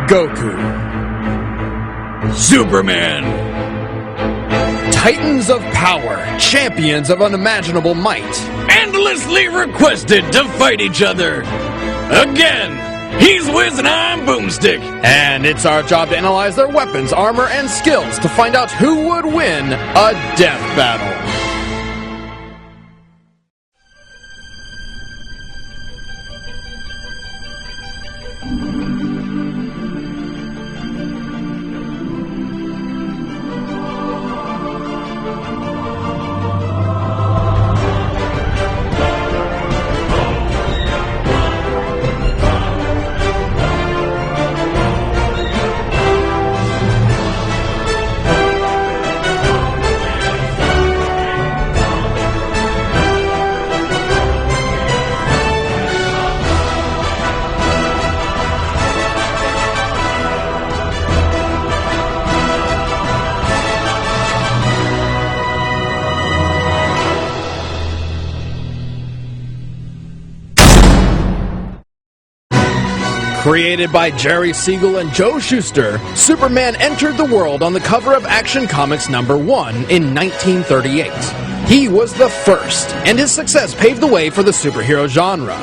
Goku. Superman. Titans of power, champions of unimaginable might. Endlessly requested to fight each other. Again, he's Wiz and I'm Boomstick. And it's our job to analyze their weapons, armor, and skills to find out who would win a death battle. Created by Jerry Siegel and Joe Shuster, Superman entered the world on the cover of Action Comics #1 in 1938. He was the first, and his success paved the way for the superhero genre.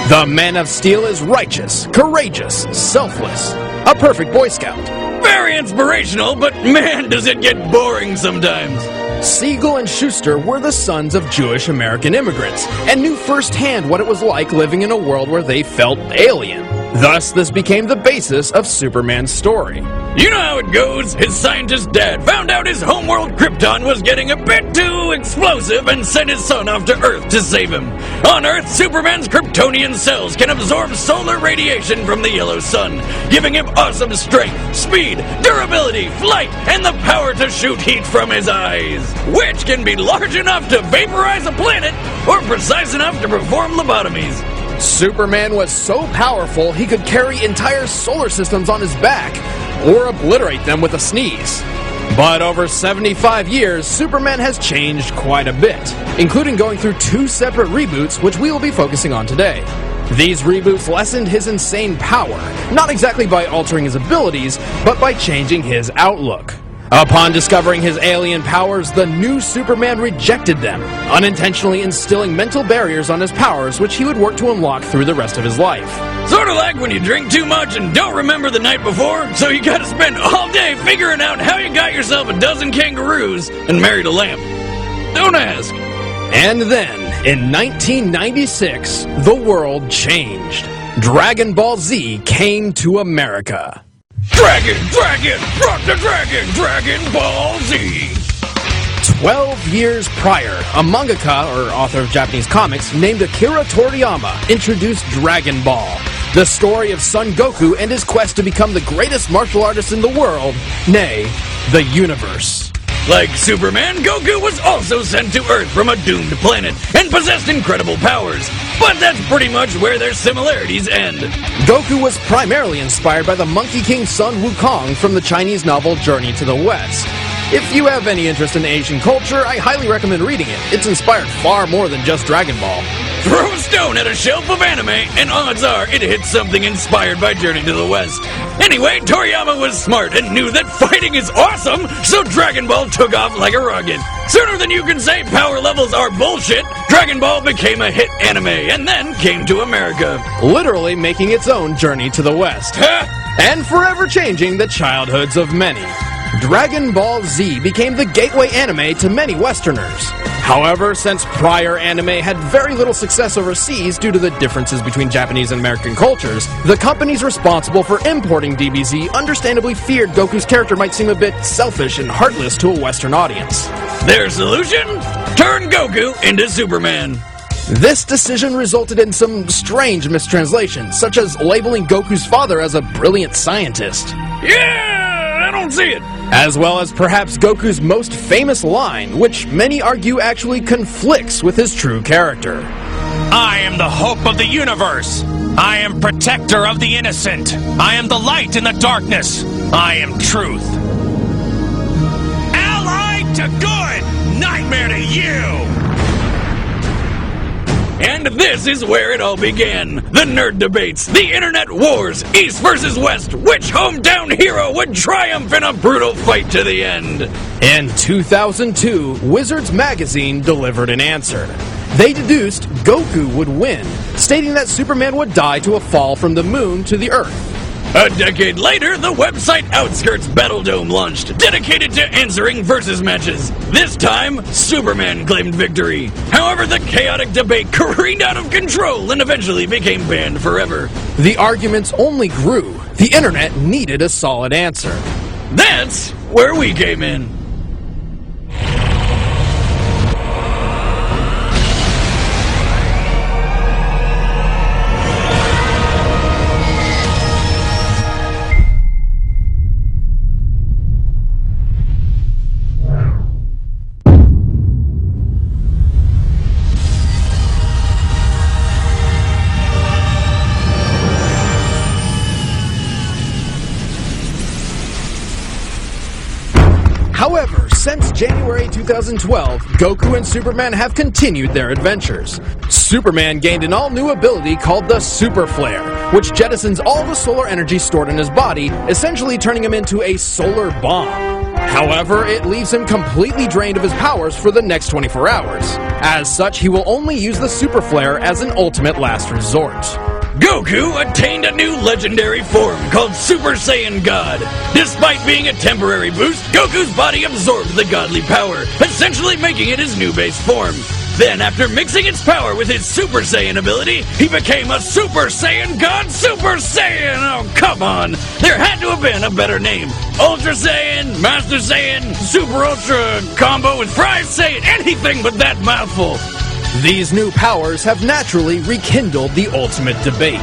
The Man of Steel is righteous, courageous, selfless, a perfect Boy Scout. Very inspirational, but man, does it get boring sometimes. Siegel and Shuster were the sons of Jewish American immigrants and knew firsthand what it was like living in a world where they felt alien. Thus, this became the basis of Superman's story. You know how it goes. His scientist dad found out his homeworld Krypton was getting a bit too explosive and sent his son off to Earth to save him. On Earth, Superman's Kryptonian cells can absorb solar radiation from the yellow sun, giving him awesome strength, speed, durability, flight, and the power to shoot heat from his eyes, which can be large enough to vaporize a planet or precise enough to perform lobotomies. Superman was so powerful he could carry entire solar systems on his back, or obliterate them with a sneeze. But over 75 years, Superman has changed quite a bit, including going through 2 separate reboots, which we will be focusing on today. These reboots lessened his insane power, not exactly by altering his abilities, but by changing his outlook. Upon discovering his alien powers, the new Superman rejected them, unintentionally instilling mental barriers on his powers, which he would work to unlock through the rest of his life. Sort of like when you drink too much and don't remember the night before, so you gotta spend all day figuring out how you got yourself a dozen kangaroos and married a lamp. Don't ask. And then, in 1996, the world changed. Dragon Ball Z came to America. Dragon, rock the dragon, Dragon Ball Z! 12 years prior, a mangaka, or author of Japanese comics, named Akira Toriyama introduced Dragon Ball, the story of SonGoku and his quest to become the greatest martial artist in the world, nay, the universe. Like Superman, Goku was also sent to Earth from a doomed planet and possessed incredible powers. But that's pretty much where their similarities end. Goku was primarily inspired by the Monkey King Sun Wukong from the Chinese novel Journey to the West. If you have any interest in Asian culture, I highly recommend reading it. It's inspired far more than just Dragon Ball. Throw a stone at a shelf of anime, and odds are it hits something inspired by Journey to the West. Anyway, Toriyama was smart and knew that fighting is awesome, so Dragon Ball took off like a rocket. Sooner than you can say power levels are bullshit, Dragon Ball became a hit anime, and then came to America. Literally making its own journey to the West. And forever changing the childhoods of many. Dragon Ball Z became the gateway anime to many Westerners. However, since prior anime had very little success overseas due to the differences between Japanese and American cultures, the companies responsible for importing DBZ understandably feared Goku's character might seem a bit selfish and heartless to a Western audience. Their solution? Turn Goku into Superman. This decision resulted in some strange mistranslations, such as labeling Goku's father as a brilliant scientist. Yeah, I don't see it. As well as perhaps Goku's most famous line, which many argue actually conflicts with his true character. I am the hope of the universe. I am protector of the innocent. I am the light in the darkness. I am truth. Allied to good, nightmare to you. And this is where it all began. The nerd debates, the internet wars, East versus West, which hometown hero would triumph in a brutal fight to the end. In 2002, Wizards Magazine delivered an answer. They deduced Goku would win, stating that Superman would die to a fall from the moon to the Earth. A decade later, the website Outskirts Battledome launched, dedicated to answering versus matches. This time, Superman claimed victory. However, the chaotic debate careened out of control and eventually became banned forever. The arguments only grew. The internet needed a solid answer. That's where we came in. However, since January 2012, Goku and Superman have continued their adventures. Superman gained an all-new ability called the Super Flare, which jettisons all the solar energy stored in his body, essentially turning him into a solar bomb. However, it leaves him completely drained of his powers for the next 24 hours. As such, he will only use the Super Flare as an ultimate last resort. Goku attained a new legendary form called Super Saiyan God. Despite being a temporary boost, Goku's body absorbed the godly power, essentially making it his new base form. Then, after mixing its power with his Super Saiyan ability, he became a Super Saiyan God Super Saiyan! Oh, come on! There had to have been a better name. Ultra Saiyan, Master Saiyan, Super Ultra, combo with Fries Saiyan, anything but that mouthful. These new powers have naturally rekindled the ultimate debate.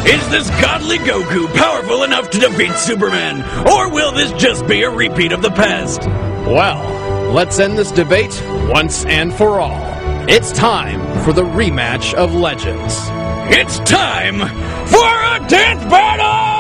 Is this godly Goku powerful enough to defeat Superman? Or will this just be a repeat of the past? Well, let's end this debate once and for all. It's time for the rematch of Legends. It's time for a death battle!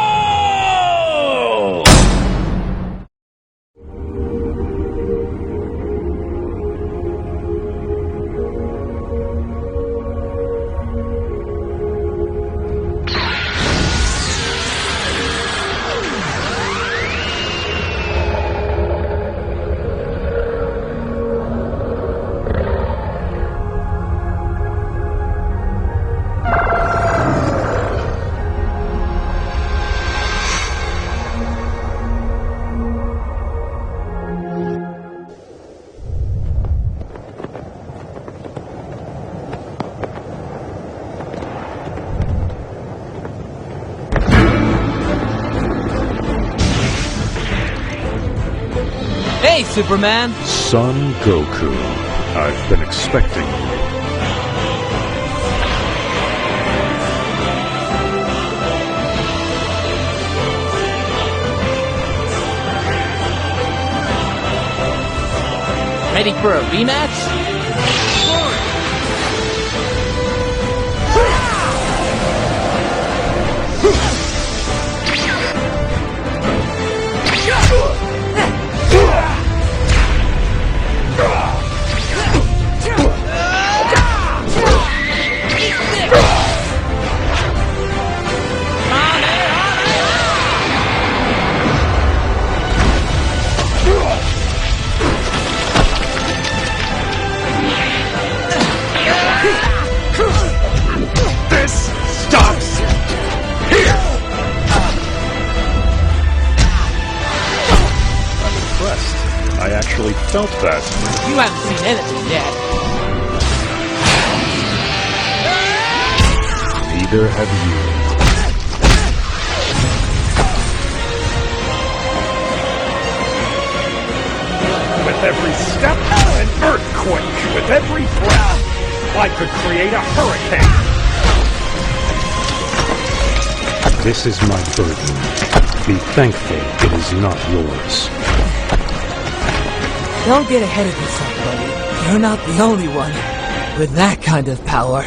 Hey, Superman! Son Goku, I've been expecting you. Ready for a rematch? I actually felt that. You haven't seen anything yet. Neither have you. With every step, an earthquake. With every breath, I could create a hurricane. This is my burden. Be thankful it is not yours. Don't get ahead of yourself, buddy. You're not the only one with that kind of power.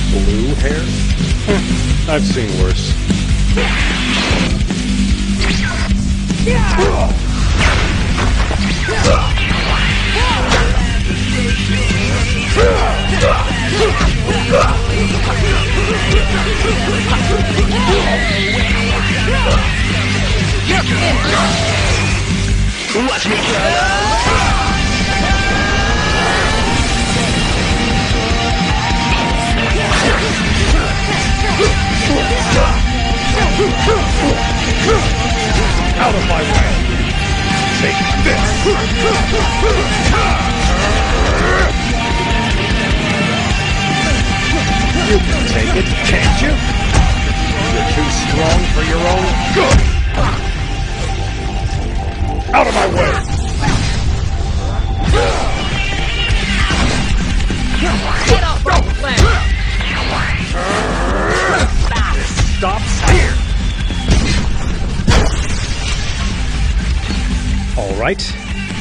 Blue hair? I've seen worse. Watch me go! Out of my way! Take this! You can take it, can't you? You're too strong for your own good! Out of my way! Get off my planet! This stops here! All right.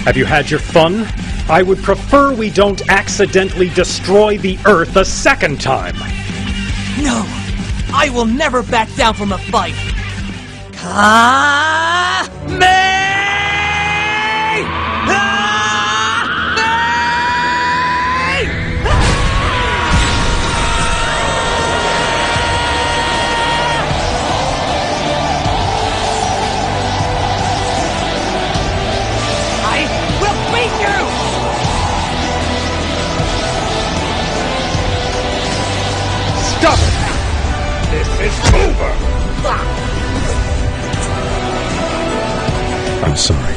Have you had your fun? I would prefer we don't accidentally destroy the Earth a second time. No! I will never back down from a fight! Stop it! This is over! I'm sorry.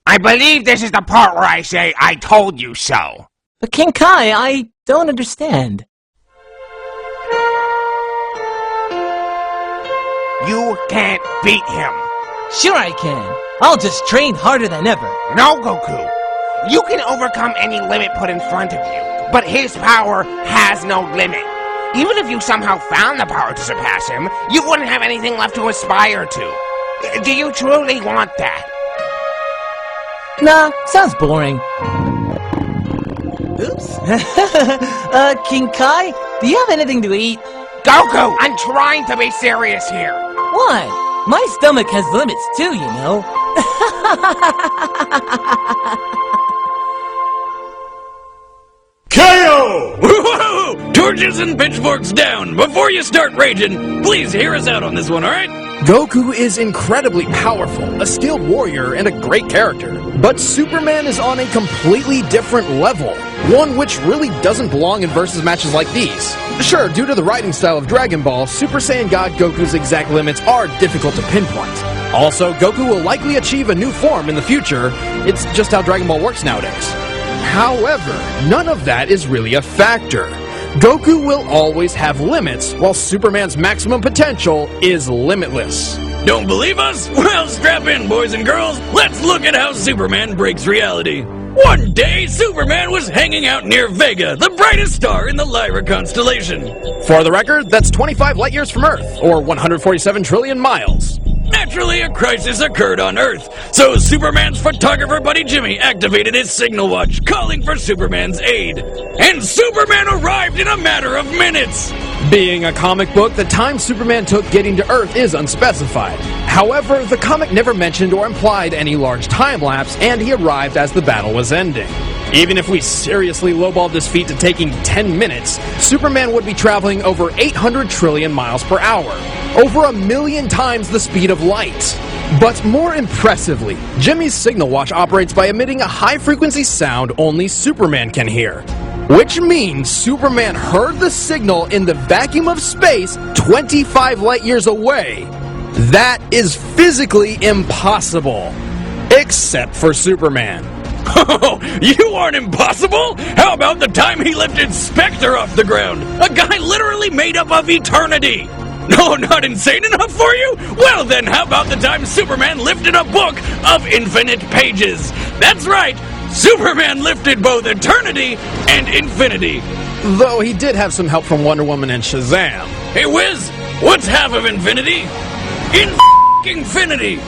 I believe this is the part where I say, I told you so. But King Kai, I don't understand. You can't beat him. Sure I can. I'll just train harder than ever. No, Goku. You can overcome any limit put in front of you, but his power has no limit. Even if you somehow found the power to surpass him, you wouldn't have anything left to aspire to. Do you truly want that? Nah, sounds boring. Oops. King Kai, do you have anything to eat? Goku, I'm trying to be serious here. Why? My stomach has limits too, you know. KO! Woo-hoo! Torches and pitchforks down! Before you start raging, please hear us out on this one, alright? Goku is incredibly powerful, a skilled warrior, and a great character. But Superman is on a completely different level, one which really doesn't belong in versus matches like these. Sure, due to the writing style of Dragon Ball, Super Saiyan God Goku's exact limits are difficult to pinpoint. Also, Goku will likely achieve a new form in the future. It's just how Dragon Ball works nowadays. However, none of that is really a factor. Goku will always have limits, while Superman's maximum potential is limitless. Don't believe us? Well, strap in, boys and girls. Let's look at how Superman breaks reality. One day, Superman was hanging out near Vega, the brightest star in the Lyra constellation. For the record, that's 25 light years from Earth, or 147 trillion miles. Naturally, a crisis occurred on Earth, so Superman's photographer buddy Jimmy activated his signal watch, calling for Superman's aid. And Superman arrived in a matter of minutes! Being a comic book, the time Superman took getting to Earth is unspecified. However, the comic never mentioned or implied any large time lapse, and he arrived as the battle was ending. Even if we seriously lowballed this feat to taking 10 minutes, Superman would be traveling over 800 trillion miles per hour, over 1,000,000 times the speed of light. But more impressively, Jimmy's signal watch operates by emitting a high-frequency sound only Superman can hear. Which means Superman heard the signal in the vacuum of space 25 light years away. That is physically impossible. Except for Superman. Oh, you aren't impossible! How about the time he lifted Spectre off the ground? A guy literally made up of eternity! No, not insane enough for you? Well then, how about the time Superman lifted a book of infinite pages? That's right, Superman lifted both eternity and infinity. Though he did have some help from Wonder Woman and Shazam. Hey Wiz, what's half of infinity? Infinity!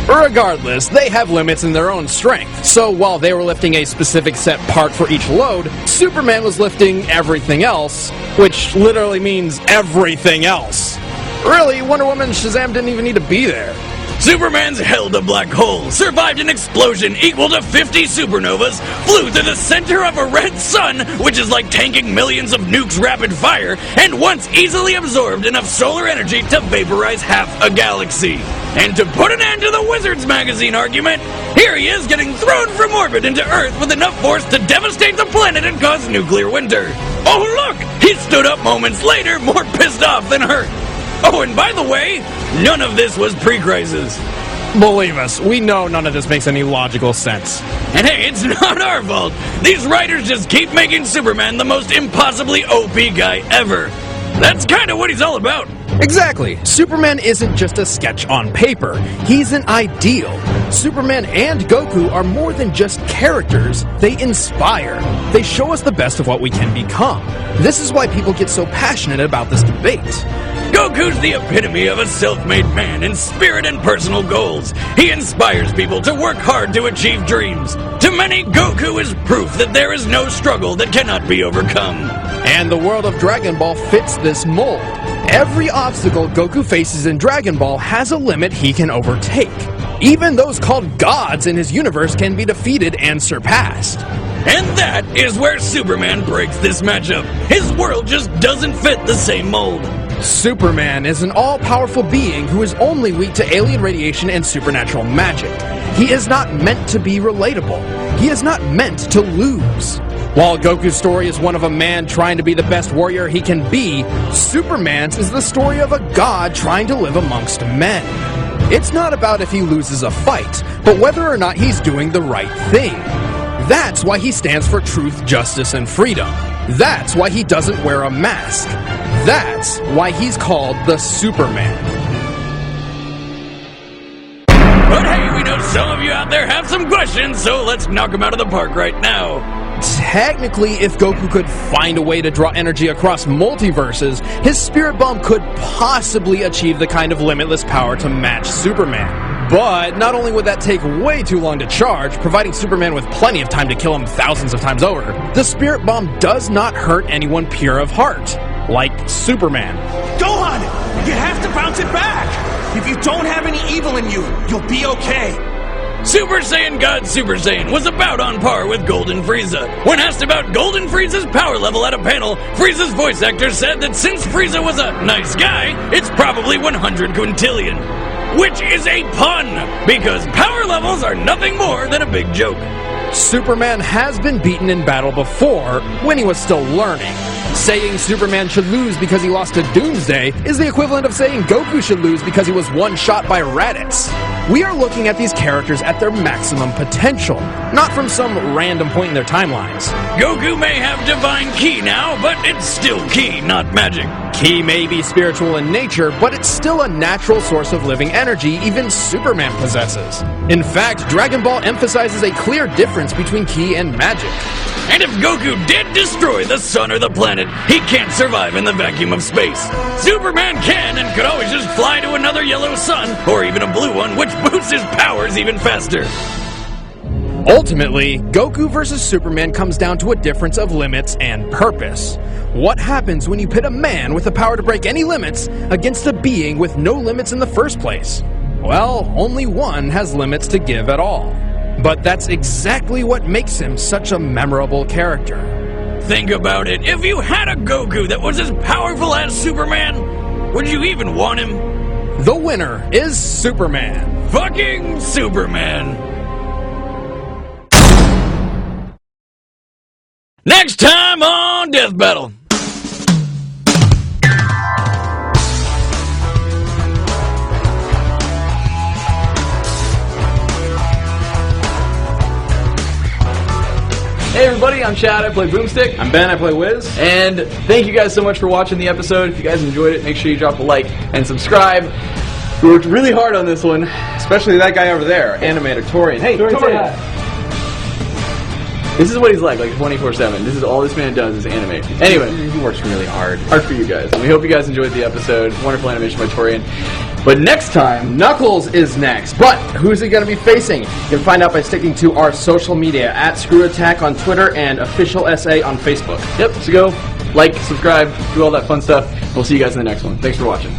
Regardless, they have limits in their own strength. So while they were lifting a specific set part for each load, Superman was lifting everything else, which literally means everything else. Really, Wonder Woman and Shazam didn't even need to be there. Superman's held a black hole, survived an explosion equal to 50 supernovas, flew through the center of a red sun, which is like tanking millions of nukes rapid fire, and once easily absorbed enough solar energy to vaporize half a galaxy. And to put an end to the Wizards magazine argument, here he is getting thrown from orbit into Earth with enough force to devastate the planet and cause nuclear winter. Oh look! He stood up moments later, more pissed off than hurt. Oh, and by the way, none of this was pre-crisis. Believe us, we know none of this makes any logical sense. And hey, it's not our fault. These writers just keep making Superman the most impossibly OP guy ever. That's kind of what he's all about. Exactly. Superman isn't just a sketch on paper. He's an ideal. Superman and Goku are more than just characters. They inspire. They show us the best of what we can become. This is why people get so passionate about this debate. Goku's the epitome of a self-made man in spirit and personal goals. He inspires people to work hard to achieve dreams. To many, Goku is proof that there is no struggle that cannot be overcome. And the world of Dragon Ball fits this mold. Every obstacle Goku faces in Dragon Ball has a limit he can overtake. Even those called gods in his universe can be defeated and surpassed. And that is where Superman breaks this matchup. His world just doesn't fit the same mold. Superman is an all-powerful being who is only weak to alien radiation and supernatural magic. He is not meant to be relatable. He is not meant to lose. While Goku's story is one of a man trying to be the best warrior he can be, Superman's is the story of a god trying to live amongst men. It's not about if he loses a fight, but whether or not he's doing the right thing. That's why he stands for truth, justice, and freedom. That's why he doesn't wear a mask. That's why he's called the Superman. But hey, we know some of you out there have some questions, so let's knock them out of the park right now. Technically, if Goku could find a way to draw energy across multiverses, his spirit bomb could possibly achieve the kind of limitless power to match Superman. But not only would that take way too long to charge, providing Superman with plenty of time to kill him thousands of times over, the spirit bomb does not hurt anyone pure of heart, like Superman. Go on! You have to bounce it back! If you don't have any evil in you, you'll be okay. Super Saiyan God Super Saiyan was about on par with Golden Frieza. When asked about Golden Frieza's power level at a panel, Frieza's voice actor said that since Frieza was a nice guy, it's probably 100 quintillion. Which is a pun, because power levels are nothing more than a big joke. Superman has been beaten in battle before, when he was still learning. Saying Superman should lose because he lost to Doomsday is the equivalent of saying Goku should lose because he was one shot by Raditz. We are looking at these characters at their maximum potential, not from some random point in their timelines. Goku may have divine ki now, but it's still ki, not magic. Ki may be spiritual in nature, but it's still a natural source of living energy even Superman possesses. In fact, Dragon Ball emphasizes a clear difference between ki and magic. And if Goku did destroy the sun or the planet, he can't survive in the vacuum of space. Superman can and could always just fly to another yellow sun, or even a blue one, which boosts his powers even faster. Ultimately, Goku versus Superman comes down to a difference of limits and purpose. What happens when you pit a man with the power to break any limits against a being with no limits in the first place? Well, only one has limits to give at all. But that's exactly what makes him such a memorable character. Think about it. If you had a Goku that was as powerful as Superman, would you even want him? The winner is Superman. Fucking Superman. Next time on Death Battle. Hey everybody, I'm Chad, I play Boomstick. I'm Ben, I play Wiz. And thank you guys so much for watching the episode. If you guys enjoyed it, make sure you drop a like and subscribe. We worked really hard on this one. Especially that guy over there, Animator Torian. Hey, Torian! This is what he's like 24/7. This is all this man does is animate. Anyway, he works really hard. Hard for you guys. And we hope you guys enjoyed the episode. Wonderful animation by Torian. But next time, Knuckles is next. But who's he going to be facing? You can find out by sticking to our social media at Screw Attack on Twitter and Official SA on Facebook. Yep, so go like, subscribe, do all that fun stuff. We'll see you guys in the next one. Thanks for watching.